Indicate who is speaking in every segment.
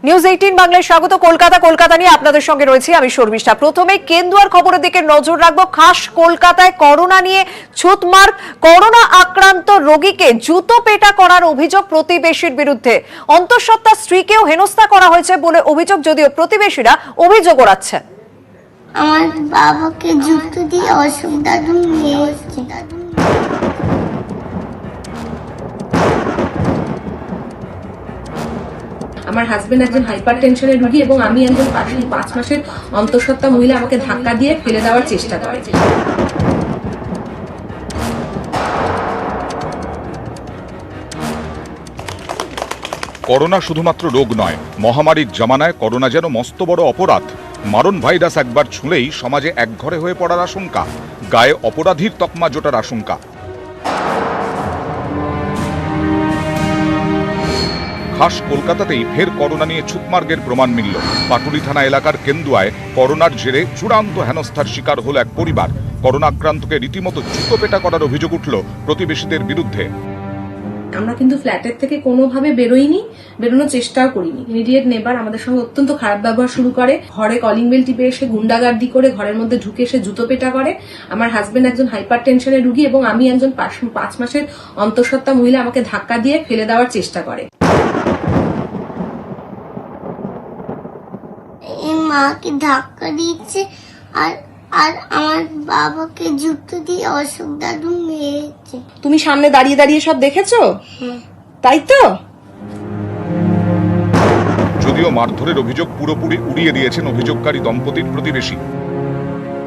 Speaker 1: News 18 বাংলায় স্বাগত। কলকাতা নিয়ে আপনাদের সঙ্গে রয়েছি আমি শর্মিষ্ঠা। প্রথমে কেন্দুয়ার খবরের দিকে নজর রাখবো। খাস কলকাতায় করোনা নিয়ে ছুতমার। করোনা আক্রান্ত রোগীকে জুতো পেটা করার অভিযোগ প্রতিবেশীর বিরুদ্ধে। অন্তঃসত্ত্বা স্ত্রীকেও হেনস্থা করা হয়েছে বলে অভিযোগ, যদিও প্রতিবেশীরা অভিযোগ ওড়াচ্ছেন।
Speaker 2: আমার বাবাকে জুতো দিয়ে অসুখ দাদু নিয়ে এসেছে।
Speaker 3: আমার হাজবেন্ড একজন হাইপার টেনশনের রোগী এবং আমি একজন 5 মাসের অন্তঃসত্ত্বা মহিলা। আমাকে ধাক্কা দিয়ে ফেলে দেওয়ার চেষ্টা করে।
Speaker 4: করোনা শুধুমাত্র রোগ নয়, মহামারীর জামানায় করোনা যেন মস্ত বড় অপরাধ। মারণ ভাইরাস একবার ছুঁলেই সমাজে একঘরে হয়ে পড়ার আশঙ্কা, গায়ে অপরাধীর তকমা জোটার আশঙ্কা। খাস কলকাতাতেই ফের করোনা নিয়ে ছুতমার্গের প্রমাণ মিলল। পাটুলি থানা এলাকার কেন্দুয়ায় করোনার জেরে চূড়ান্ত হেনস্থার শিকার হল এক পরিবার। করোনা আক্রান্তকে রীতিমতো জুতো পেটা করার অভিযোগ উঠল প্রতিবেশীদের বিরুদ্ধে।
Speaker 3: আমরা কিন্তু ফ্ল্যাটের থেকে কোনোভাবে বেরোইনি, বেরোনোর চেষ্টাও করিনি। ইমিডিয়েট নেবার আমাদের সঙ্গে অত্যন্ত খারাপ ব্যবহার শুরু করে। ঘরে কলিং বেল টিপে এসে গুন্ডাগার্দি করে ঘরের মধ্যে ঢুকে এসে জুতো পেটা করে। আমার হাজবেন্ড একজন হাইপার টেনশনের রোগী এবং আমি একজন 5 মাসের অন্তঃসত্ত্বা মহিলা। আমাকে ধাক্কা দিয়ে ফেলে দেওয়ার চেষ্টা করে।
Speaker 2: মাকে ধাক্কা দিচ্ছে আর আমার বাবাকে জুতো দিয়ে অসুখ দাদু মেরেছে।
Speaker 3: তুমি সামনে দাঁড়িয়ে দাঁড়িয়ে সব দেখেছো? তাই তো।
Speaker 4: যদিও মারধরের অভিযোগ পুরোপুরি উড়িয়ে দিয়েছেন অভিযোগকারী দম্পতির প্রতিবেশী।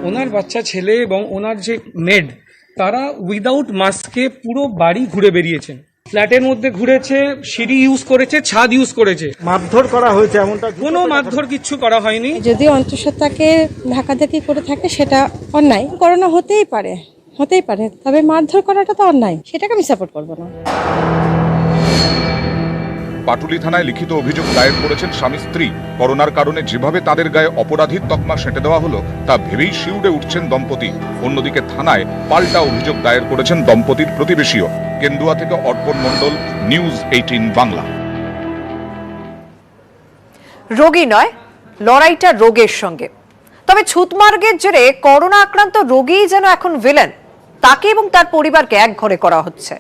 Speaker 5: ওনার বাচ্চা ছেলে এবং ওনার যে মেড, তারা উইদাউট মাস্কে পুরো বাড়ি ঘুরে বেরিয়েছেন। ফ্ল্যাটের মধ্যে ঘুরেছে, সিঁড়ি ইউজ করেছে, ছাদ ইউজ করেছে।
Speaker 6: মারধর করা হয়েছে এমনটা?
Speaker 5: কোনো মারধর কিচ্ছু করা হয়নি।
Speaker 7: যদি অন্তঃসত্ত্বাকে ধাক্কাধাক্কি করে থাকে সেটা অন্যায়। করোনা হতেই পারে, তবে মারধর করাটা তো অন্যায়, সেটাকে আমি সাপোর্ট করবো না।
Speaker 4: পাটুলি থানায় লিখিত অভিযোগ দায়ের করেছেন স্বামী স্ত্রী। করোনার কারণে যেভাবে তাদের গায়ে অপরাধীর তকমা সেঁটে দেওয়া হলো তা ভেবেই শিউরে উঠছেন দম্পতি। অন্যদিকে থানায় পাল্টা অভিযোগ দায়ের করেছেন দম্পতির প্রতিবেশীও। কেন্দুয়া থেকে অর্পণ মণ্ডল, নিউজ 18 বাংলা।
Speaker 1: রোগী নয়, লড়াইটা রোগের সঙ্গে। তবে ছুতমার্গের জেরে করোনা আক্রান্ত রোগী যেন এখন ভিলেন। তাকে এবং তার পরিবারকে একঘরে করা হচ্ছে।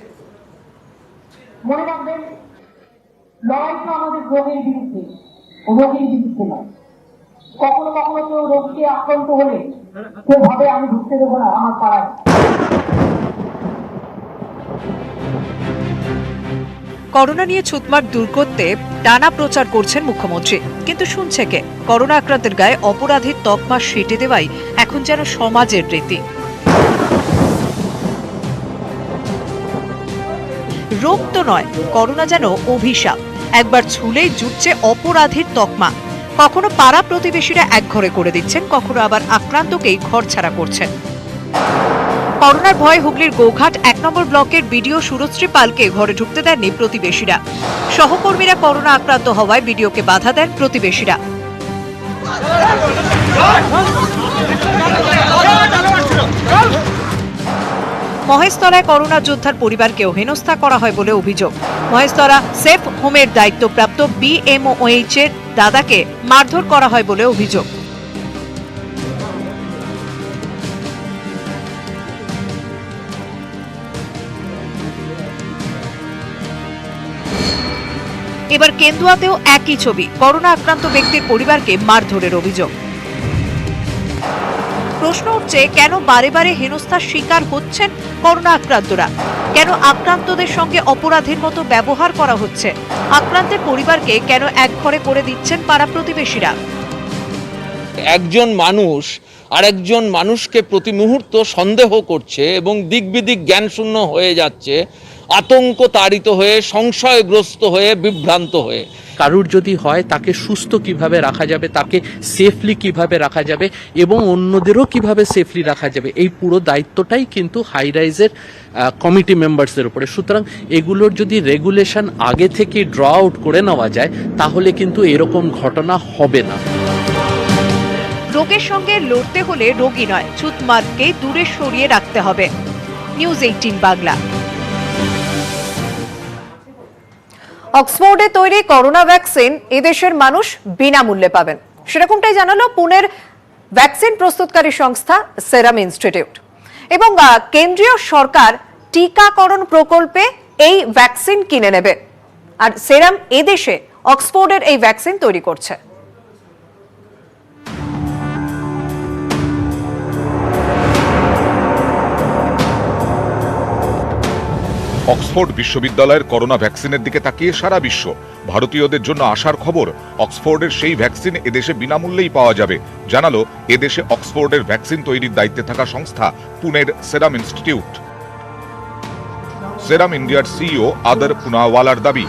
Speaker 8: মনে রাখবেন, লড়াইটা আমাদের রোগের বিরুদ্ধে, রোগীর বিরুদ্ধে নয়। কখনো কখনো কেউ রোগকে আক্রান্ত হলে কেউ ভাবে আমি ঢুকতে দেবো না আমার পাড়ায়।
Speaker 1: করোনা নিয়ে ছুতমার্গ দূর করতে টানা প্রচার করছেন মুখ্যমন্ত্রী, কিন্তু শুনছে কে? করোনা আক্রান্তের গায়ে অপরাধীর তকমা সেঁটে দেওয়াই এখন যেন সমাজের রীতি। রোগ তো নয়, করোনা যেন অভিশাপ। একবার ছুলেই জুটছে অপরাধীর তকমা। কখনো পাড়া প্রতিবেশীরা একঘরে করে দিচ্ছেন, কখনো আবার আক্রান্তকেই ঘরছাড়া করছেন। করোনার ভয়ে হুগলির গোঘাট 1 নম্বর ব্লকের বিডিও সুরশ্রী পালকে ঘরে ঢুকতে দেননি প্রতিবেশীরা। সহকর্মীরা করোনা আক্রান্ত হওয়ায় বিডিওকে বাধা দেন প্রতিবেশীরা। মহেশতলায় করোনা যোদ্ধার পরিবারকেও হেনস্থা করা হয় বলে অভিযোগ। মহেশতলা সেফ হোমের দায়িত্বপ্রাপ্ত BMOH এর দাদাকে মারধর করা হয় বলে অভিযোগ। এবার কেন্দুয়াতেও একই ছবি। করোনা আক্রান্ত ব্যক্তির পরিবারকে মারধরের অভিযোগ। প্রশ্ন উঠছে, কেন বারে বারে হেনস্থার শিকার হচ্ছেন করোনা আক্রান্তরা? কেন আক্রান্তদের সঙ্গে অপরাধীর মতো ব্যবহার করা হচ্ছে? আক্রান্তের পরিবারকে কেন একঘরে করে দিচ্ছেন পাড়া প্রতিবেশীরা?
Speaker 9: একজন মানুষ আরেকজন মানুষকে প্রতি মুহূর্ত সন্দেহ করছে এবং দিক বিদিক জ্ঞানশূন্য হয়ে যাচ্ছে, আতঙ্ক তাড়িত হয়ে, সংশয়গ্রস্ত হয়ে, বিভ্রান্ত হয়ে।
Speaker 10: কারুর যদি হয় তাকে সুস্থ কিভাবে রাখা যাবে, তাকে সেফলি কিভাবে রাখা যাবে এবং অন্যদেরও কিভাবে সেফলি রাখা যাবে, এই পুরো দায়িত্বটাই কিন্তু হাই রাইজের কমিটি মেম্বার্সদের উপরে। সুতরাং এগুলোর যদি রেগুলেশন আগে থেকে ড্র আউট করে নেওয়া যায় তাহলে কিন্তু এরকম ঘটনা হবে না।
Speaker 1: রোগের সঙ্গে লড়তে হলে রোগী নয়, ছুতমার্গকে দূরে সরিয়ে রাখতে হবে। নিউজ 18 বাংলা। অক্সফোর্ডে তৈরি করোনা ভ্যাকসিন এদেশের মানুষ বিনামূল্যে পাবেন, সেরকমটাই জানালো পুনের ভ্যাকসিন প্রস্তুতকারী সংস্থা সেরাম ইনস্টিটিউট। এবং কেন্দ্রীয় সরকার টিকাকরণ প্রকল্পে এই ভ্যাকসিন কিনে নেবে, আর সেরাম এদেশে অক্সফোর্ডের এই ভ্যাকসিন তৈরি করছে।
Speaker 4: অক্সফোর্ড বিশ্ববিদ্যালয়ের করোনা ভ্যাকসিনের দিকে তাকিয়ে সারা বিশ্ব। ভারতীয়দের জন্য আসার খবর, অক্সফোর্ডের সেই ভ্যাকসিন এদেশে বিনামূল্যেই পাওয়া যাবে, জানালো এদেশে অক্সফোর্ডের ভ্যাকসিন তৈরির দায়িত্বে থাকা সংস্থা পুনের সেরাম ইনস্টিটিউট। সেরাম ইন্ডিয়ার সিইও আদর পুনাওয়ালার দাবি,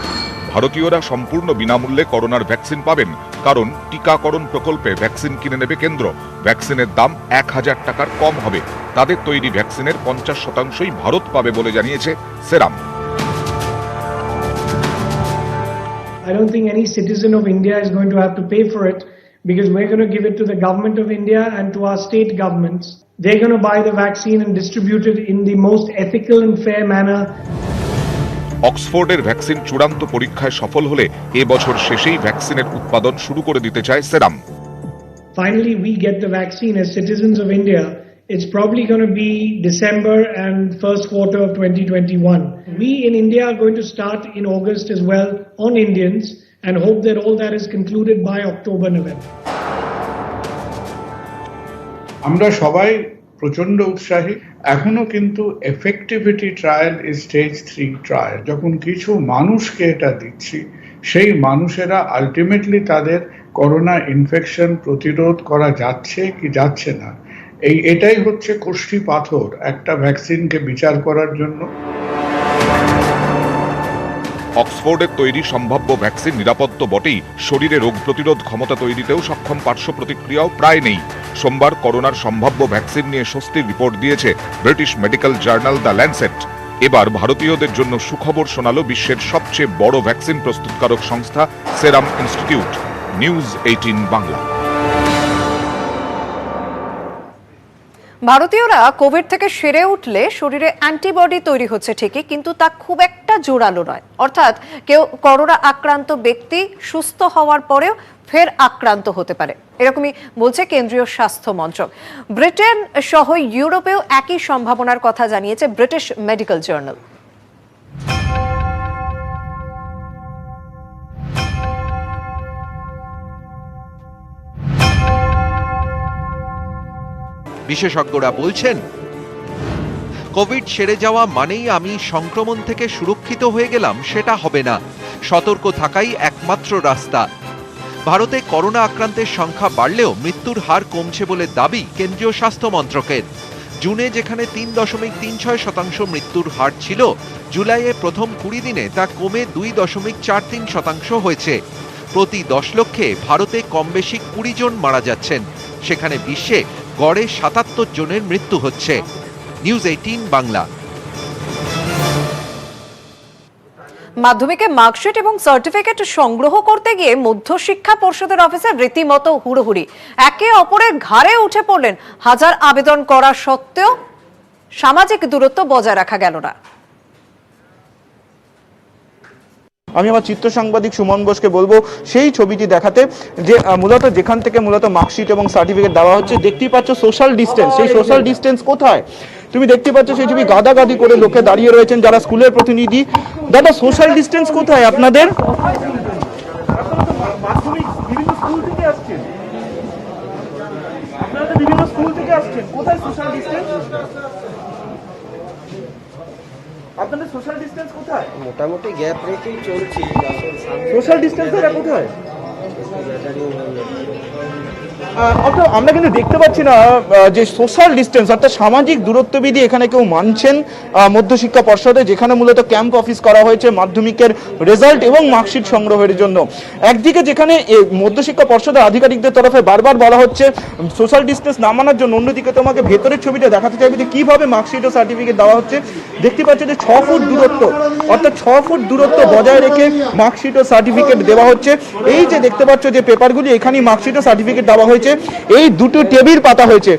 Speaker 4: ভারতীয়রা সম্পূর্ণ বিনামূল্যে করোনার ভ্যাকসিন পাবেন, কারণ টিকাকরণ প্রকল্পে ভ্যাকসিন কিনে নেবে কেন্দ্র। ভ্যাকসিনের দাম 1000 টাকার কম হবে। তাদের তৈরি ভ্যাকসিনের 50% ভারত পাবে বলে জানিয়েছে সেরাম।
Speaker 6: I don't think any citizen of India is going to have to pay for it, because we're going to give it to the government of India and to our state governments. They're going to buy the vaccine and distribute it in the most ethical and fair manner.
Speaker 4: অক্সফোর্ডের vaccine চূড়ান্ত পরীক্ষায় সফল হলে এবছর শেষেই ভ্যাকসিনের উৎপাদন শুরু করে দিতে চায় সেরাম।
Speaker 6: Finally, we get the vaccine as citizens of India. It's probably going to be December and first quarter of 2021. We in India are going to start in August as well on Indians and hope that all that is concluded by October, November.
Speaker 11: আমরা সবাই প্রচন্ড উৎসাহী। এখনো কিন্তু effectivity trial is stage 3 trial. যখন কিছু মানুষকে এটা দিচ্ছি, সেই মানুষেরা আলটিমেটলি তাদের করোনা ইনফেকশন প্রতিরোধ করা যাচ্ছে কি যাচ্ছে না, এটাই হচ্ছে কষ্টি পাথর একটা ভ্যাকসিনকে বিচার করার জন্য।
Speaker 4: অক্সফোর্ডের তৈরি সম্ভাব্য ভ্যাকসিন নিরাপদ তো বটেই, শরীরে রোগ প্রতিরোধ ক্ষমতা তৈরিতেও সক্ষম, পার্শ্ব প্রতিক্রিয়াও প্রায় নেই। সোমবার করোনার সম্ভাব্য ভ্যাকসিন নিয়ে স্বস্তির রিপোর্ট দিয়েছে British medical journal the Lancet. এবার ভারতীয়দের জন্য সুখবর শোনালো বিশ্বের সবচেয়ে বড় ভ্যাকসিন প্রস্তুতকারক সংস্থা সেরাম ইনস্টিটিউট। নিউজ 18 বাংলা।
Speaker 1: ভারতীয়রা কোভিড থেকে সেরে উঠলে শরীরে অ্যান্টিবডি তৈরি হচ্ছে ঠিকই, কিন্তু তা খুব একটা জোরালো নয়। অর্থাৎ কেউ করোনা আক্রান্ত ব্যক্তি সুস্থ হওয়ার পরেও ফের আক্রান্ত হতে পারে, এরকমই বলছে কেন্দ্রীয় স্বাস্থ্য মন্ত্রক। ব্রিটেন সহ ইউরোপেও একই সম্ভাবনার কথা জানিয়েছে ব্রিটিশ মেডিকেল জার্নাল।
Speaker 12: বিশেষজ্ঞরা বলছেন, কোভিড সেরে যাওয়া মানেই আমি সংক্রমণ থেকে সুরক্ষিত হয়ে গেলাম, সেটা হবে না। সতর্ক থাকাই একমাত্র রাস্তা। ভারতে করোনা আক্রান্তের সংখ্যা বাড়লেও মৃত্যুর হার কমছে বলে দাবি কেন্দ্রীয় স্বাস্থ্য মন্ত্রকের। জুনে যেখানে 3.36% মৃত্যুর হার ছিল, জুলাইয়ে প্রথম 20 দিনে তা কমে 2.43% হয়েছে। প্রতি 10 লক্ষে ভারতে কম বেশি 20 জন মারা যাচ্ছেন, সেখানে বিশ্বে গড়ে 77 জনের মৃত্যু হচ্ছে। নিউজ 18 বাংলা।
Speaker 1: মাধ্যমিকে মার্কশিট এবং সার্টিফিকেট সংগ্রহ করতে গিয়ে মধ্যশিক্ষা পর্ষদের অফিসে রীতিমতো হুড়োহুড়ি। একে অপরের ঘাড়ে উঠে পড়লেন। হাজার আবেদন করা সত্ত্বেও সামাজিক দূরত্ব বজায় রাখা গেল না।
Speaker 13: আমি আমার চিত্র সাংবাদিক সুমন বোসকে বলবো সেই ছবিটি দেখাতে, যে মূলত যেখান থেকে মূলত মার্কশিট এবং সার্টিফিকেট দেওয়া হচ্ছে। দেখতেই পাচ্ছ সোশ্যাল ডিস্টেন্স, সেই সোশ্যাল ডিস্টেন্স কোথায় তুমি দেখতে পাচ্ছ সেই ছবি, গাদাগাদি করে লোকে দাঁড়িয়ে রয়েছেন যারা স্কুলের প্রতিনিধি। দাদা, সোশ্যাল ডিস্টেন্স কোথায় আপনাদের? বিভিন্ন স্কুল থেকে আসছেন, আপনারা তো বিভিন্ন স্কুল থেকে আসছেন, কোথায় সোশ্যাল ডিস্টেন্স? আপনাদের সোশ্যাল ডিস্টেন্স কোথায়?
Speaker 14: মোটামুটি গ্যাপ রেখেই চলছি।
Speaker 13: সোশ্যাল ডিস্টেন্সটা কোথায়? আমরা কিন্তু দেখতে পাচ্ছি না যে সোশ্যাল ডিস্টেন্স অর্থাৎ সামাজিক দূরত্ববিধি এখানে কেউ মানছেন মধ্যশিক্ষা পর্ষদে, যেখানে মূলত ক্যাম্প অফিস করা হয়েছে মাধ্যমিকের রেজাল্ট এবং মার্কশিট সংগ্রহের জন্য। একদিকে যেখানে মধ্যশিক্ষা পর্ষদের আধিকারিকদের তরফে বারবার বলা হচ্ছে সোশ্যাল ডিস্টেন্স না মানার জন্য, অন্যদিকে তোমাকে ভেতরের ছবিটা দেখাতে চাইবে যে কিভাবে মার্কশিট ও সার্টিফিকেট দেওয়া হচ্ছে। দেখতে পাচ্ছ যে 6 ফুট দূরত্ব, অর্থাৎ 6 ফুট দূরত্ব বজায় রেখে মার্কশিট ও সার্টিফিকেট দেওয়া হচ্ছে। এই যে দেখতে পাচ্ছ যে পেপারগুলি, এখানেই মার্কশিট ও সার্টিফিকেট দেওয়া হয়েছে, এই দুটো টেবিল পাতা হয়েছে।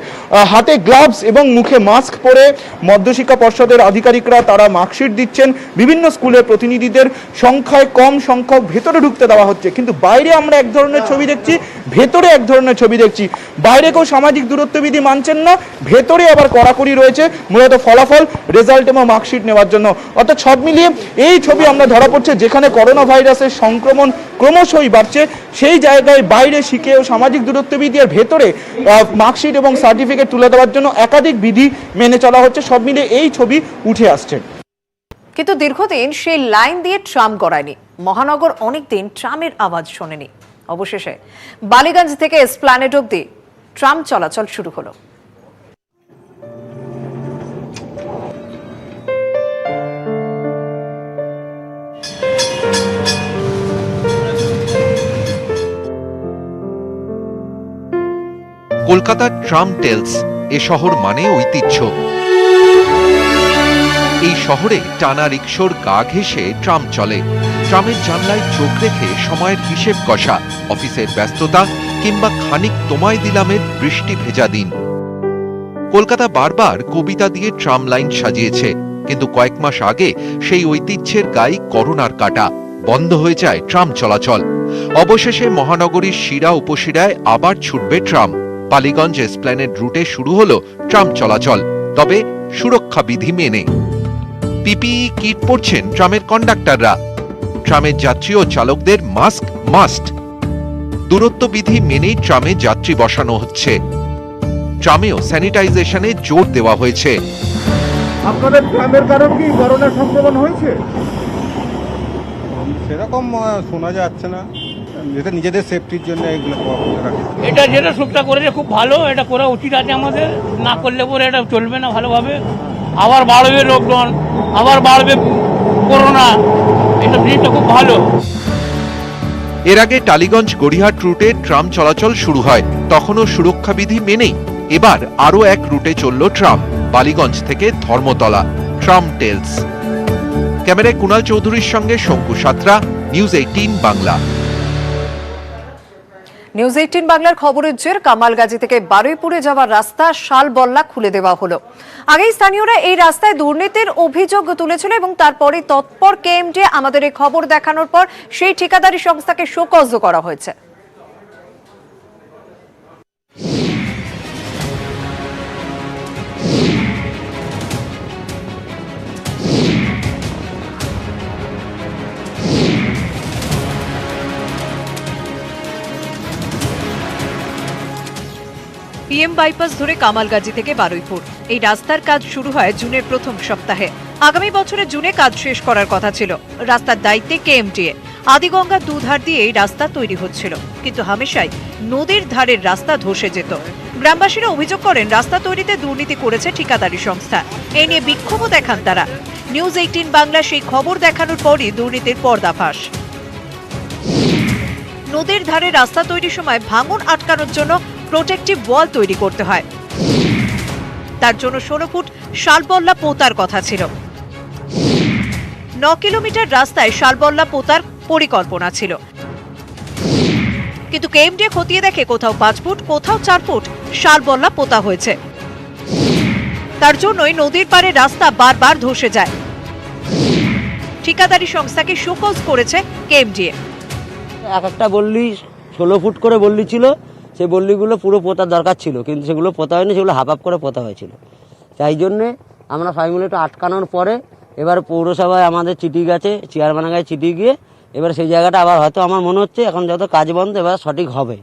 Speaker 13: হাতে গ্লাভস এবং মুখে মাস্ক পরে মধ্যশিক্ষা পর্ষদের আধিকারিকরা তারা মার্কশিট দিচ্ছেন। বিভিন্ন স্কুলের প্রতিনিধিদের সংখ্যায় কম সংখ্যক ভেতরে ঢুকতে দেওয়া হচ্ছে, কিন্তু বাইরে আমরা এক ধরনের ছবি দেখছি, ভেতরে এক ধরনের ছবি দেখছি। বাইরে কেউ সামাজিক দূরত্ববিধি মানছেন না, ভেতরে আবার কড়াকড়ি রয়েছে মূলত ফলাফল, রেজাল্ট এবং মার্কশিট নেওয়ার জন্য। অর্থাৎ সব মিলিয়ে এই ছবি আমরা ধরা পড়ছে, যেখানে করোনা ভাইরাসের সংক্রমণ ক্রমশই বাড়ছে, সেই জায়গায় বাইরে শিখে ও সামাজিক দূরত্ববিধি আর ভেতরে মার্কশিট এবং সার্টিফিকেট তুলে দেওয়ার জন্য একাধিক বিধি মেনে চলা হচ্ছে। সব মিলিয়ে এই ছবি উঠে আসছে।
Speaker 1: কিন্তু দীর্ঘদিন সেই লাইন দিয়ে ট্রাম গড়ায়নি, মহানগর অনেকদিন ট্রামের আওয়াজ শোনেনি। অবশেষে বালিগঞ্জ থেকে এসপ্ল্যানেড অব্দি ট্রাম চলাচল শুরু হলো।
Speaker 12: কলকাতার ট্রাম টেলস, এ শহর মানে ঐতিহ্য। এই শহরে টানা রিকশোর গা ঘেঁষে ট্রাম চলে। ট্রামের জানলায় চোখ রেখে সময়ের হিসেব কষা, অফিসের ব্যস্ততা কিংবা খানিক তোমায় দিলামের বৃষ্টি ভেজা দিন। কলকাতা বারবার কবিতা দিয়ে ট্রাম লাইন সাজিয়েছে, কিন্তু কয়েক মাস আগে সেই ঐতিহ্যের গায়ে করোনার কাটা, বন্ধ হয়ে যায় ট্রাম চলাচল। অবশেষে মহানগরীর শিরা উপশিরায় আবার ছুটবে ট্রাম। বালিগঞ্জ এসপ্ল্যানেড রুটে শুরু হলো ট্রাম চলাচল, তবে সুরক্ষা বিধি মেনে। PPE kit পরছেন ট্রামের কন্ডাক্টররা। ট্রামের যাত্রী ও চালকদের মাস্ক মাস্ট। দূরত্ব বিধি মেনেই ট্রামে যাত্রী বসানো হচ্ছে। ট্রামেও স্যানিটাইজেশনে জোর দেওয়া হয়েছে।
Speaker 13: আপনাদের ট্রামের কারণ কি করোনা সংক্রমণ হয়েছে?
Speaker 15: সেরকম শোনা যাচ্ছে না, যেটা নিজেদের সেফটির জন্য এগুলো
Speaker 5: এটা যেটা সুবিধা করেছে খুব ভালো, এটা করা উচিত আছে আমাদের। না করলে পরে এটা চলবে না ভালোভাবে, আবার বাড়বে লোকজন, আবার বাড়বে করোনা। এটা জিনিসটা খুব ভালো।
Speaker 12: এর আগে টালিগঞ্জ গড়িয়াহাট রুটে ট্রাম চলাচল শুরু হয়, তখনও সুরক্ষা বিধি মেনেই। এবার আরো এক রুটে চলল ট্রাম, বালিগঞ্জ থেকে ধর্মতলা। Tram tales. ক্যামেরায় কুণাল চৌধুরীর সঙ্গে শঙ্কু সাত্রা, নিউজ 18 বাংলা।
Speaker 1: নিউজ 18 বাংলার খবরের জের কামালগাজী থেকে বারুইপুরে যাওয়ার রাস্তা শালবল্লা খুলে দেওয়া হলো। আগেই স্থানীয়রা এই রাস্তায় দুর্নীতির অভিযোগ তুলেছিল এবং তারপরে তৎপর কেএমডি আমাদের এই খবর দেখানোর পর সেই ঠিকাদারি সংস্থাকে শোকজ করা হয়েছে। পিএম বাইপাস ধরে কামালগাজী থেকে বারুইপুর এই রাস্তার কাজ শুরু হয় জুনের প্রথম সপ্তাহে। আগামী বছরের জুনে কাজ শেষ করার কথা ছিল। রাস্তার দায়িত্বে কেএমডিএ। আদিগঙ্গার দুধার দিয়ে এই রাস্তা তৈরি হচ্ছিল, কিন্তু হামেশাই নদীর ধারের রাস্তা ধসে যেত। গ্রামবাসীরা অভিযোগ করেন রাস্তা তৈরিতে দুর্নীতি করেছে ঠিকাদারি সংস্থা। এ নিয়ে বিক্ষোভও দেখান তারা। নিউজ 18 বাংলা সেই খবর দেখানোর পরই দুর্নীতির পর্দাফাঁস। নদীর ধারে রাস্তা তৈরির সময় ভাঙন আটকানোর জন্য প্রোটেক্টিভ ওয়াল তৈরি করতে হয়। তার জন্য 16 ফুট শালবল্লা পোতার কথা ছিল। 9 কিলোমিটার রাস্তায় শালবল্লা পোতার পরিকল্পনা ছিল, কিন্তু কেএমডিএ খতিয়ে দেখে কোথাও 5 ফুট কোথাও 4 ফুট শালবল্লা পোতা হয়েছে। তার জন্যই নদীর পাড়ে রাস্তা বারবার ধসে যায়। ঠিকাদারি সংস্থাকে শোকজ করেছে কেএমডিএ।
Speaker 14: একটা বললি 16 ফুট করে বললি ছিল, সেই বললিগুলো পুরো পোতার দরকার ছিল, কিন্তু সেগুলো পোতা হয়নি, সেগুলো হাফ হাফ করে পোতা হয়েছিল। তাই জন্যে আমরা সবাই মিলে একটু আটকানোর পরে এবার পৌরসভায় আমাদের চিঠি গেছে, চেয়ারম্যানের কাছে চিঠি গিয়ে এবার সেই জায়গাটা আবার হয়তো আমার মনে হচ্ছে এখন যত কাজ বন্ধ এবার সঠিক হবে।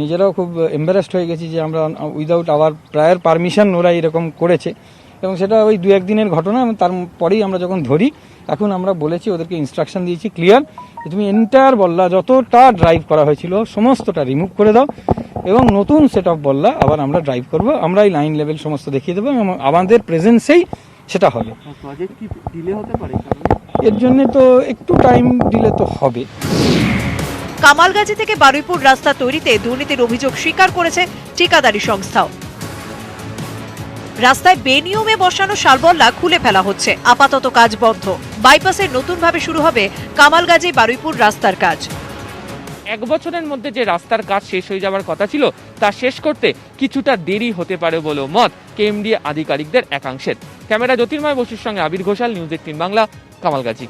Speaker 5: নিজেরাও খুব এম্বারেসড হয়ে গেছি যে আমরা উইদাউট আওয়ার প্রায়ার পারমিশন ওরা এরকম করেছে, এবং সেটা ওই 2-1 দিনের ঘটনা। তারপরেই আমরা যখন ধরি, এখন আমরা বলেছি ওদেরকে, ইনস্ট্রাকশন দিয়েছি ক্লিয়ার, যে তুমি এন্টায়ার বল্লা যতটা ড্রাইভ করা হয়েছিল সমস্তটা রিমুভ করে দাও এবং নতুন সেট অফ বল্লা আবার আমরা ড্রাইভ করবো। আমরা এই লাইন লেভেল সমস্ত দেখিয়ে দেবো এবং আমাদের প্রেজেন্সেই সেটা হবে। এর জন্য তো একটু টাইম দিলে তো হবে।
Speaker 1: কামালগাজী থেকে বারুইপুর রাস্তা তৈরিতে দুর্নীতির অভিযোগ স্বীকার করেছে ঠিকাদারি সংস্থাও। রাস্তায় বেনিয়মে বসানো শালবল্লা খুলে ফেলা হচ্ছে, আপাতত কাজ বন্ধ। বাইপাসের নতুনভাবে শুরু হবে কামালগাজী বারুইপুর রাস্তার কাজ।
Speaker 16: 1 বছরের মধ্যে যে রাস্তার কাজ শেষ হয়ে যাওয়ার কথা ছিল তা শেষ করতে কিছুটা দেরি হতে পারে বলেও মত কেএমডিএ আধিকারিকদের একাংশের। ক্যামেরা জ্যোতির্ময় বসুর সঙ্গে আবির ঘোষাল, নিউজ 18 বাংলা, কামালগাজী।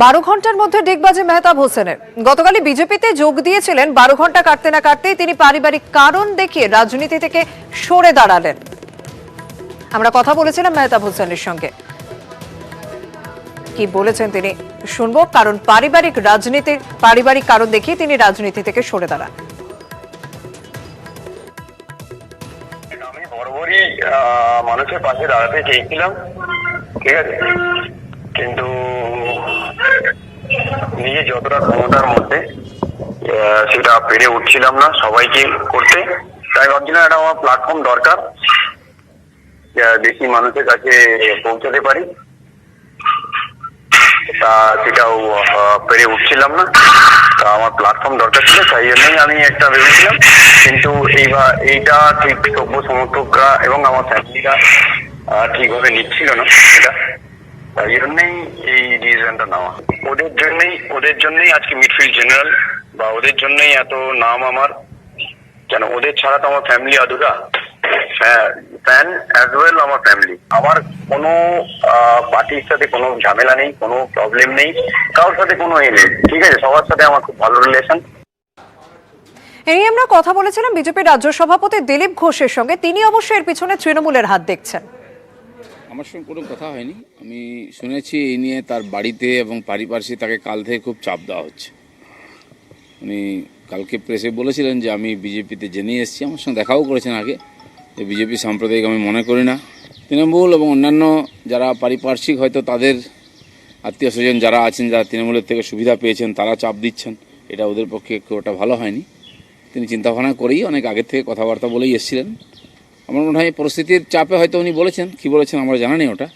Speaker 1: 12 ঘন্টার মধ্যে ডিগবাজে মেহতাব হোসেনের। গতকালই বিজেপিতে যোগ দিয়েছিলেন, 12 ঘন্টা কাটতে না কাটতেই তিনি পারিবারিক কারণ দেখিয়ে রাজনীতি থেকে সরে দাঁড়ালেন। আমরা কথা বলেছিলাম মেহতাব হোসেনের সঙ্গে, কি বলেছেন তিনি শুনবো। কারণ পারিবারিক কারণ দেখিয়ে তিনি রাজনীতি থেকে সরে দাঁড়ান।
Speaker 17: আমি বরাবরই মানুষের পাশে দাঁড়াতে চেয়েছিলাম, ঠিক আছে, কিন্তু নিজে যতটা ক্ষমতার মধ্যে সেটা পেরে উঠছিলাম না সবাইকে করতে। তাই ভাবছিলাম এটা আমার প্ল্যাটফর্ম দরকার, বেশি মানুষের কাছে পৌঁছাতে পারি, তা সেটাও পেরে উঠছিলাম না। তা আমার প্ল্যাটফর্ম দরকার ছিল, তাই জন্যই আমি একটা ভেবেছিলাম। কিন্তু এইটা ঠিক সভ্য সমর্থকরা এবং আমার ফ্যামিলিরা ঠিকভাবে নিচ্ছিল না এটা, তাই জন্যই এই ডিসিশনটা নেওয়া। ওদের জন্যই আজকে মিডফিল্ড জেনারেল, বা ওদের জন্যই এত নাম আমার। কেন ওদের ছাড়া তো আমার ফ্যামিলি আধুরা, ফ্যান অ্যাজ ওয়েল আমার ফ্যামিলি। আমার কোনো পার্টির সাথে কোনো ঝামেলা নেই, কোনো প্রবলেম নেই, কারোর সাথে কোনো নেই, ঠিক আছে, সবার সাথে আমার খুব ভালো রিলেশন।
Speaker 1: এই আমরা কথা বলেছিলাম বিজেপির রাজ্য সভাপতি দিলীপ ঘোষের সঙ্গে, তিনি অবশ্য এর পিছনে তৃণমূলের হাত দেখছেন।
Speaker 18: আমার সঙ্গে কোনো কথা হয়নি, আমি শুনেছি এই নিয়ে তার বাড়িতে এবং পারিপার্শ্বিক তাকে কাল থেকে খুব চাপ দেওয়া হচ্ছে। উনি কালকে প্রেসে বলেছিলেন যে আমি বিজেপিতে জেনে এসেছি, আমার সঙ্গে দেখাও করেছেন আগে, যে বিজেপি সাম্প্রদায়িক আমি মনে করি না। তৃণমূল এবং অন্যান্য যারা পারিপার্শ্বিক হয়তো তাদের আত্মীয় স্বজন যারা আছেন, যারা তৃণমূলের থেকে সুবিধা পেয়েছেন, তারা চাপ দিচ্ছেন, এটা ওদের পক্ষে খুব একটা ভালো হয়নি। তিনি চিন্তাভাবনা করেই অনেক আগের থেকে কথাবার্তা বলেই এসেছিলেন। আমার মনে হয় পরিস্থিতির চাপে হয়তো উনি বলেছেন, কী বলেছেন আমার জানা নেই ওটা,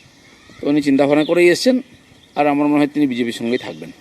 Speaker 18: তো উনি চিন্তাভাবনা করেই এসেছেন। আর আমার মনে হয় তিনি বিজেপির সঙ্গেই থাকবেন।